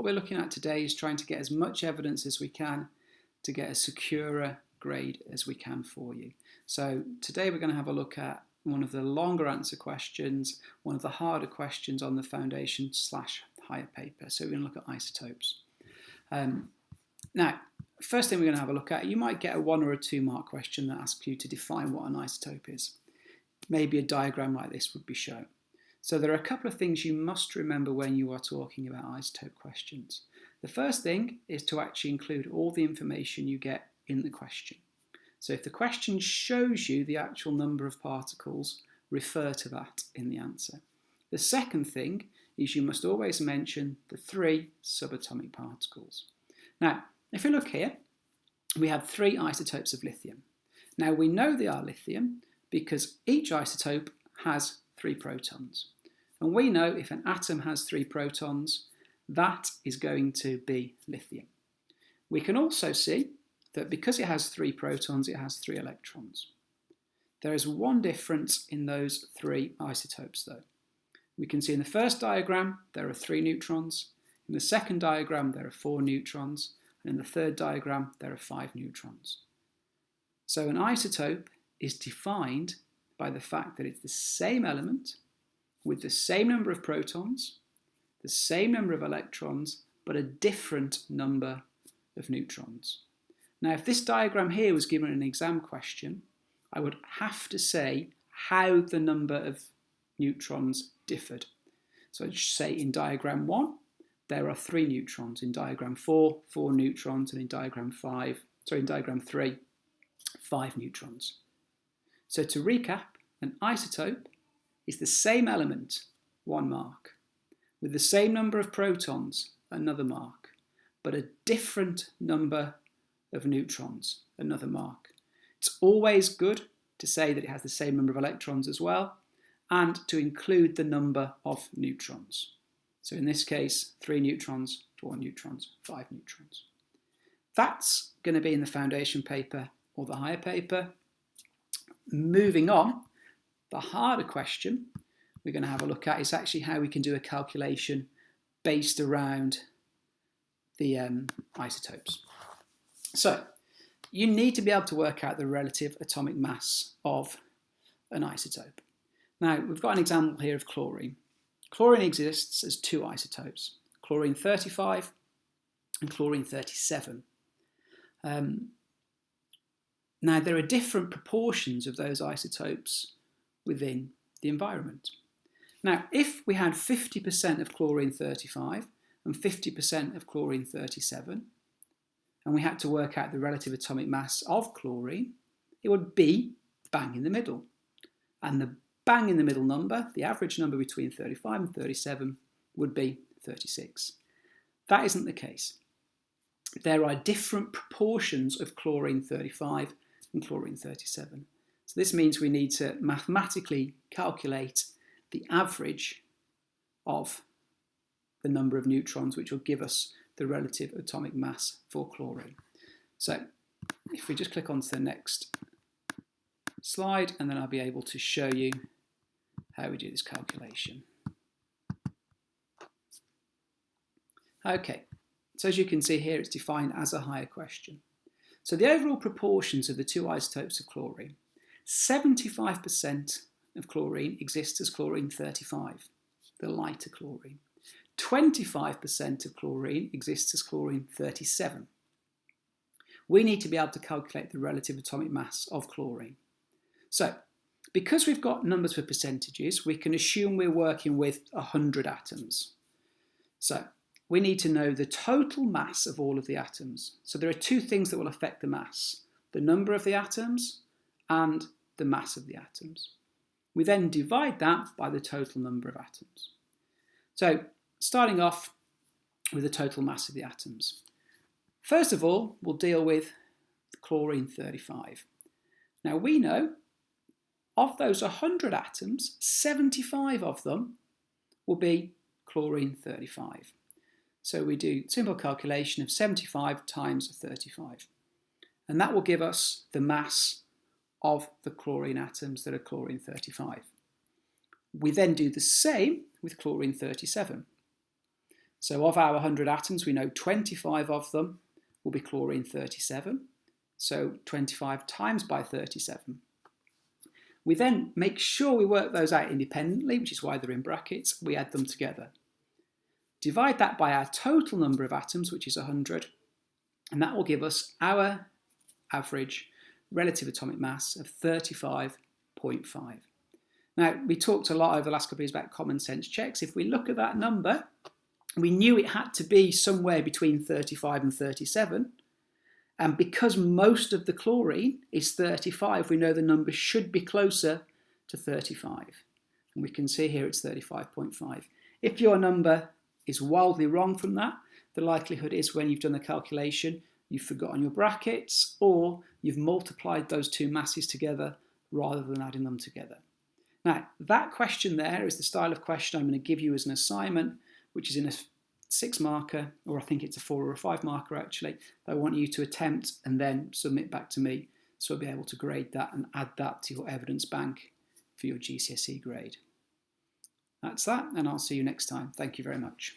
what we're looking at today is trying to get as much evidence as we can to get a securer grade as we can for you. So today we're going to have a look at one of the longer answer questions, one of the harder questions on the foundation/higher paper. So we're going to look at isotopes. Now, first thing we're going to have a look at, you might get a 1 or a 2 mark question that asks you to define what an isotope is. Maybe a diagram like this would be shown. So there are a couple of things you must remember when you are talking about isotope questions. The first thing is to actually include all the information you get in the question. So if the question shows you the actual number of particles, refer to that in the answer. The second thing is you must always mention the 3 subatomic particles. Now, if you look here, we have 3 isotopes of lithium. Now we know they are lithium because each isotope has 3 protons. And we know if an atom has 3 protons, that is going to be lithium. We can also see that because it has 3 protons, it has 3 electrons. There is one difference in those 3 isotopes though. We can see in the first diagram there are 3 neutrons, in the second diagram there are 4 neutrons, and in the third diagram there are 5 neutrons. So an isotope is defined by the fact that it's the same element with the same number of protons, the same number of electrons, but a different number of neutrons. Now, if this diagram here was given an exam question, I would have to say how the number of neutrons differed. So I'd say in diagram 1, there are 3 neutrons. In diagram 4, 4 neutrons, and in diagram 3, 5 neutrons. So to recap, an isotope is the same element, 1 mark, with the same number of protons, another mark, but a different number of neutrons, another mark. It's always good to say that it has the same number of electrons as well, and to include the number of neutrons. So in this case, 3 neutrons, 4 neutrons, 5 neutrons. That's going to be in the foundation paper or the higher paper. Moving on, the harder question we're going to have a look at is actually how we can do a calculation based around the isotopes. So you need to be able to work out the relative atomic mass of an isotope. Now we've got an example here of chlorine. Chlorine exists as 2 isotopes, chlorine 35 and chlorine 37. Now there are different proportions of those isotopes within the environment. Now if we had 50% of chlorine 35 and 50% of chlorine 37, and we had to work out the relative atomic mass of chlorine, it would be bang in the middle. And the bang in the middle number, the average number between 35 and 37, would be 36. That isn't the case. There are different proportions of chlorine 35 and chlorine 37. So this means we need to mathematically calculate the average of the number of neutrons, which will give us the relative atomic mass for chlorine. So if we just click on to the next slide, and then I'll be able to show you how we do this calculation. Okay, so as you can see here, it's defined as a higher question. So the overall proportions of the 2 isotopes of chlorine, 75% of chlorine exists as chlorine 35, the lighter chlorine. 25% of chlorine exists as chlorine 37. We need to be able to calculate the relative atomic mass of chlorine. So, because we've got numbers for percentages, we can assume we're working with 100 atoms. So, we need to know the total mass of all of the atoms. So there are 2 things that will affect the mass: the number of the atoms and the mass of the atoms. We then divide that by the total number of atoms. So, starting off with the total mass of the atoms. First of all, we'll deal with chlorine 35. Now we know of those 100 atoms, 75 of them will be chlorine 35. So we do simple calculation of 75 times 35. And that will give us the mass of the chlorine atoms that are chlorine 35. We then do the same with chlorine 37. So of our 100 atoms, we know 25 of them will be chlorine 37. So 25 times by 37. We then make sure we work those out independently, which is why they're in brackets. We add them together. Divide that by our total number of atoms, which is 100, and that will give us our average relative atomic mass of 35.5. Now, we talked a lot over the last couple of years about common sense checks. If we look at that number, we knew it had to be somewhere between 35 and 37. And because most of the chlorine is 35, we know the number should be closer to 35. And we can see here it's 35.5. If your number is wildly wrong from that, the likelihood is when you've done the calculation, you've forgotten your brackets, or you've multiplied those two masses together rather than adding them together. Now, that question there is the style of question I'm going to give you as an assignment, which is in a 6 marker, or I think it's a 4 or a 5 marker actually, that I want you to attempt and then submit back to me, so I'll be able to grade that and add that to your evidence bank for your GCSE grade. That's that, and I'll see you next time. Thank you very much.